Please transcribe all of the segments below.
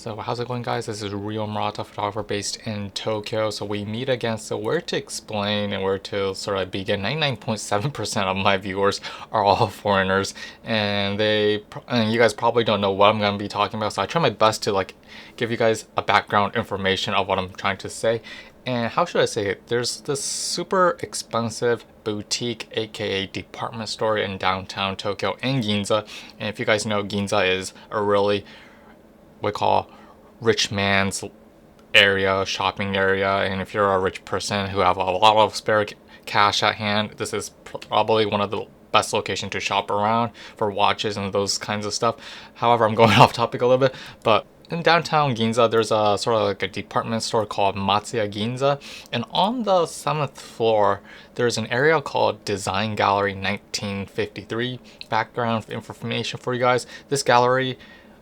So how's it going, guys? This is Ryo Murata, photographer based in Tokyo. So we meet again. So where to explain and where to sort of begin. 99.7% of my viewers are all foreigners, and you guys probably don't know what I'm going to be talking about. So I try my best to give you guys a background information of what I'm trying to say. And how should I say it? There's this super expensive boutique, aka department store in downtown Tokyo in Ginza. And if you guys know, Ginza is a really we call rich man's area, shopping area, and if you're a rich person who have a lot of spare cash at hand, this is probably one of the best location to shop around for watches and those kinds of stuff. However, I'm going off topic a little bit, but in downtown Ginza, there's a sort of like a department store called Matsuya Ginza, and on the 7th floor, there's an area called Design Gallery 1953. Background information for you guys. This gallery,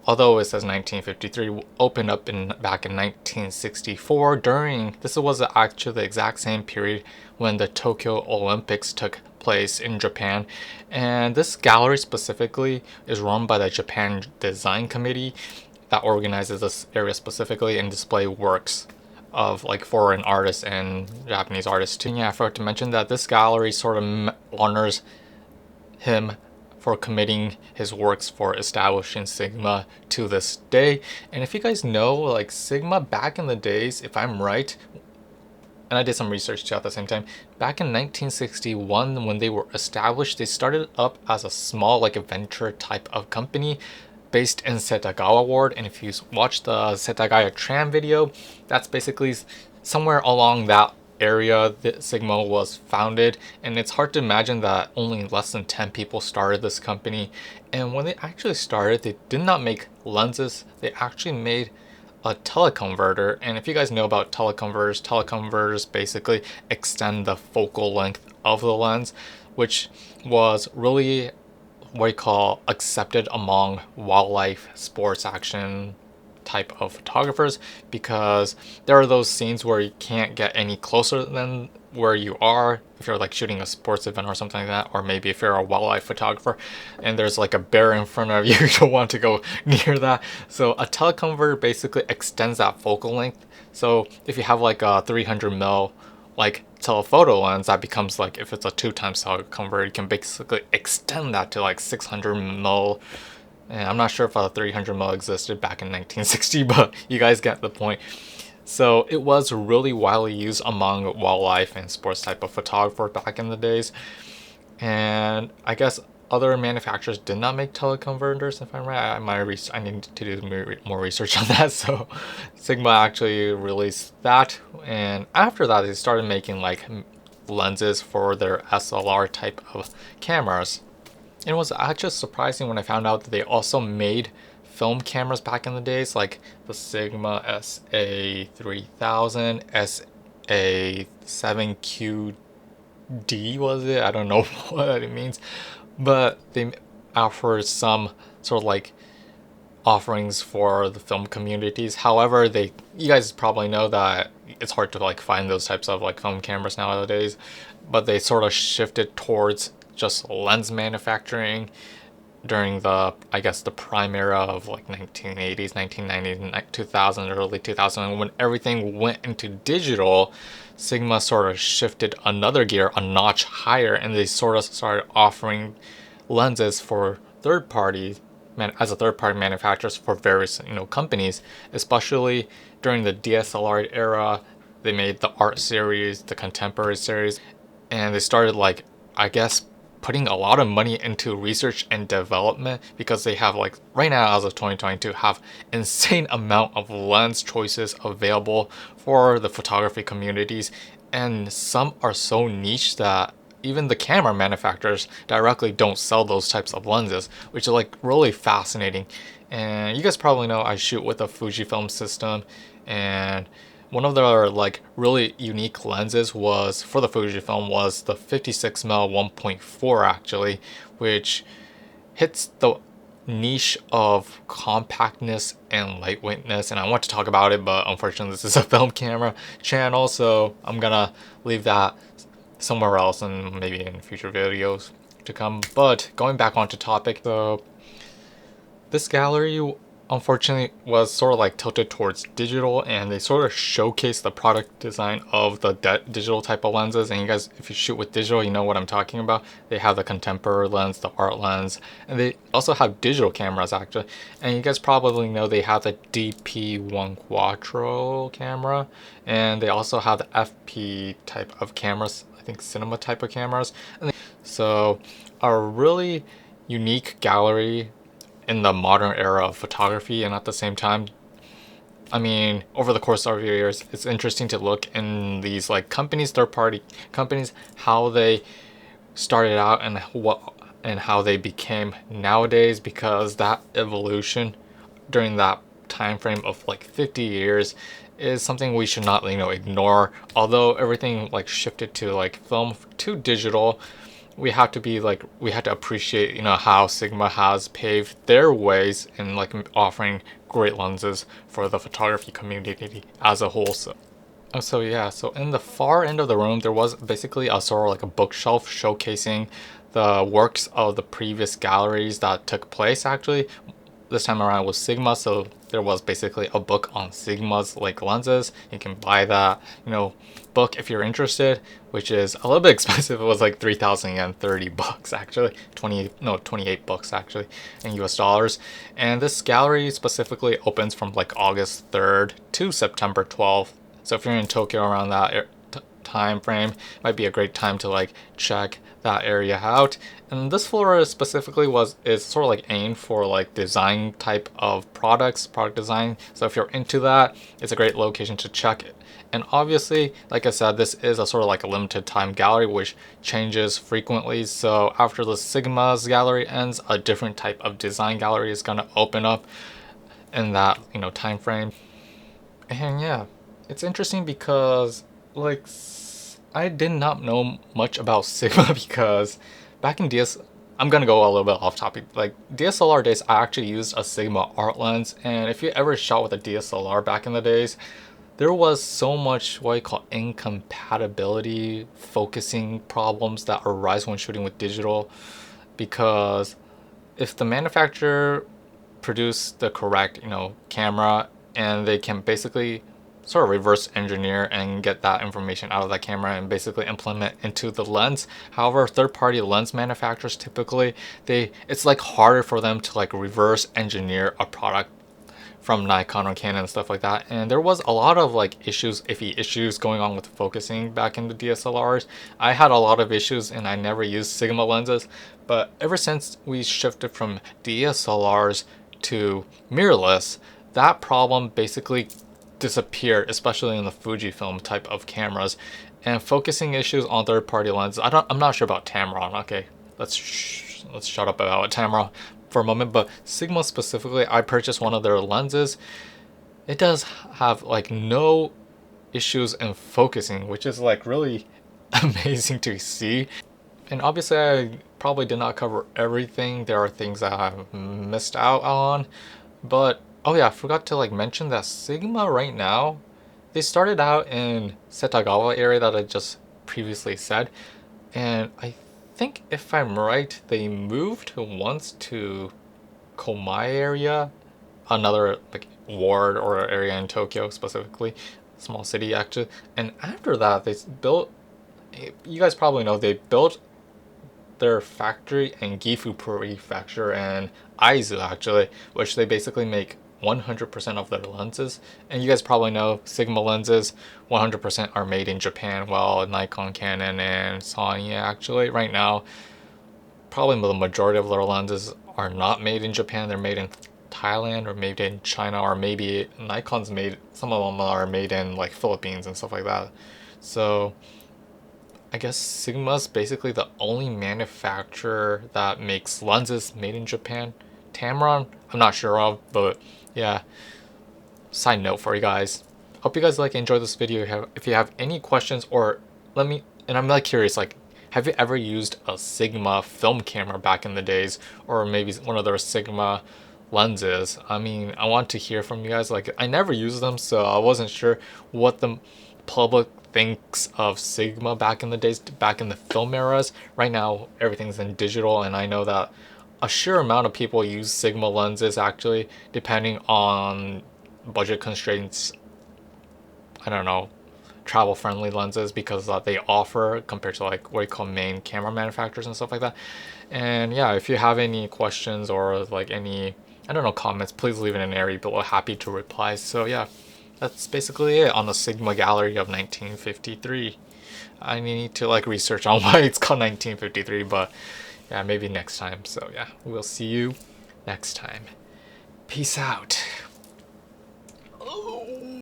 although it says 1953, opened up back in 1964 this was actually the exact same period when the Tokyo Olympics took place in Japan. And this gallery specifically is run by the Japan Design Committee that organizes this area specifically and display works of foreign artists and Japanese artists too. Yeah, I forgot to mention that this gallery sort of honors him for committing his works for establishing Sigma to this day. And if you guys know, Sigma back in the days, if I'm right, and I did some research too at the same time, back in 1961 when they were established, they started up as a small venture type of company based in Setagawa Ward. And if you watch the Setagaya tram video, that's basically somewhere along that area that Sigma was founded. And it's hard to imagine that only less than 10 people started this company. And when they actually started, they did not make lenses, they actually made a teleconverter. And if you guys know about teleconverters basically extend the focal length of the lens, which was really what you call accepted among wildlife, sports, action type of photographers, because there are those scenes where you can't get any closer than where you are if you're shooting a sports event or something like that, or maybe if you're a wildlife photographer and there's a bear in front of you, you don't want to go near that. So a teleconverter basically extends that focal length. So if you have a 300 mil telephoto lens, that becomes if it's a 2x teleconverter, you can basically extend that to 600 mil. And I'm not sure if a 300 mil existed back in 1960, but you guys get the point. So it was really widely used among wildlife and sports type of photographer back in the days. And I guess other manufacturers did not make teleconverters, if I'm right. I need to do more research on that. So Sigma actually released that, and after that they started making lenses for their SLR type of cameras. It was actually surprising when I found out that they also made film cameras back in the days, like the Sigma SA3000, SA7QD was it? I don't know what it means. But they offer some sort of offerings for the film communities. However, you guys probably know that it's hard to find those types of film cameras nowadays, but they sort of shifted towards just lens manufacturing during the prime era of 1980s, 1990s, 2000, early 2000, when everything went into digital. Sigma sort of shifted another gear a notch higher, and they sort of started offering lenses for third-party manufacturers for various companies, especially during the DSLR era. They made the art series, the contemporary series, and they started putting a lot of money into research and development, because they have right now, as of 2022, have insane amount of lens choices available for the photography communities, and some are so niche that even the camera manufacturers directly don't sell those types of lenses, which is really fascinating. And you guys probably know I shoot with a Fujifilm system, and one of their really unique lenses was for the Fujifilm was the 56mm 1.4 actually, which hits the niche of compactness and lightweightness. And I want to talk about it, but unfortunately this is a film camera channel, so I'm gonna leave that somewhere else and maybe in future videos to come. But going back onto topic, so this gallery unfortunately was sort of like tilted towards digital, and they sort of showcase the product design of the digital type of lenses. And you guys, if you shoot with digital, you know what I'm talking about. They have the contemporary lens, the art lens, and they also have digital cameras actually. And you guys probably know they have the DP1 Quattro camera, and they also have the FP type of cameras, I think cinema type of cameras. So a really unique gallery in the modern era of photography. And at the same time, I mean, over the course of years, it's interesting to look in these like companies, third-party companies, how they started out and how they became nowadays, because that evolution during that time frame of like 50 years is something we should not, ignore. Although everything like shifted to like film to digital, we have to be like, we have to appreciate, how Sigma has paved their ways in like offering great lenses for the photography community as a whole. So yeah, so in the far end of the room, there was basically a sort of like a bookshelf showcasing the works of the previous galleries that took place. Actually, this time around was Sigma, so there was basically a book on Sigma's like lenses. You can buy that, book if you're interested, which is a little bit expensive. It was like 3,030 bucks actually, 28 bucks actually in US dollars. And this gallery specifically opens from like August 3rd to September 12th. So if you're in Tokyo around that time frame, might be a great time to like check that area out. And this floor specifically is sort of like aimed for like design type of product design. So if you're into that, it's a great location to check it. And obviously, like I said, this is a sort of like a limited time gallery which changes frequently. So after the Sigma's gallery ends, a different type of design gallery is gonna open up in that time frame. And yeah, it's interesting because like I did not know much about Sigma because back in I'm gonna go a little bit off topic. Like DSLR days, I actually used a Sigma art lens, and if you ever shot with a DSLR back in the days, there was so much what you call incompatibility, focusing problems that arise when shooting with digital, because if the manufacturer produced the correct, camera, and they can basically sort of reverse engineer and get that information out of that camera and basically implement into the lens. However, third-party lens manufacturers typically, it's like harder for them to like reverse engineer a product from Nikon or Canon and stuff like that. And there was a lot of like iffy issues going on with focusing back in the DSLRs. I had a lot of issues and I never used Sigma lenses, but ever since we shifted from DSLRs to mirrorless, that problem basically disappeared, especially in the Fujifilm type of cameras. And focusing issues on third-party lenses, I'm not sure about Tamron. Okay, let's shut up about Tamron for a moment. But Sigma specifically, I purchased one of their lenses. It does have like no issues in focusing, which is like really amazing to see. And obviously I probably did not cover everything. There are things that I've missed out on, but oh yeah, I forgot to like mention that Sigma right now, they started out in Setagawa area that I just previously said, and I think if I'm right, they moved once to Komai area, another like ward or area in Tokyo specifically, small city actually. And after that, they built, you guys probably know, they built their factory in Gifu Prefecture and Aizu actually, which they basically make 100% of their lenses. And you guys probably know Sigma lenses 100% are made in Japan, while Nikon, Canon, and Sony actually right now, probably the majority of their lenses are not made in Japan. They're made in Thailand or made in China, or maybe Nikon's made, some of them are made in like Philippines and stuff like that. So I guess Sigma's basically the only manufacturer that makes lenses made in Japan. Tamron, I'm not sure of, but yeah. Side note for you guys. Hope you guys like enjoy this video. If you have any questions, or and I'm like curious, like, have you ever used a Sigma film camera back in the days, or maybe one of their Sigma lenses? I mean, I want to hear from you guys. Like, I never used them, so I wasn't sure what the public thinks of Sigma back in the days, back in the film eras. Right now, everything's in digital, and I know that a sure amount of people use Sigma lenses actually, depending on budget constraints. I don't know, travel friendly lenses, because they offer compared to like what you call main camera manufacturers and stuff like that. And yeah, if you have any questions or like any, I don't know, comments, please leave it in an area below. Happy to reply. So yeah, that's basically it on the Sigma Gallery of 1953. I need to like research on why it's called 1953, but yeah, maybe next time. So yeah, we'll see you next time. Peace out.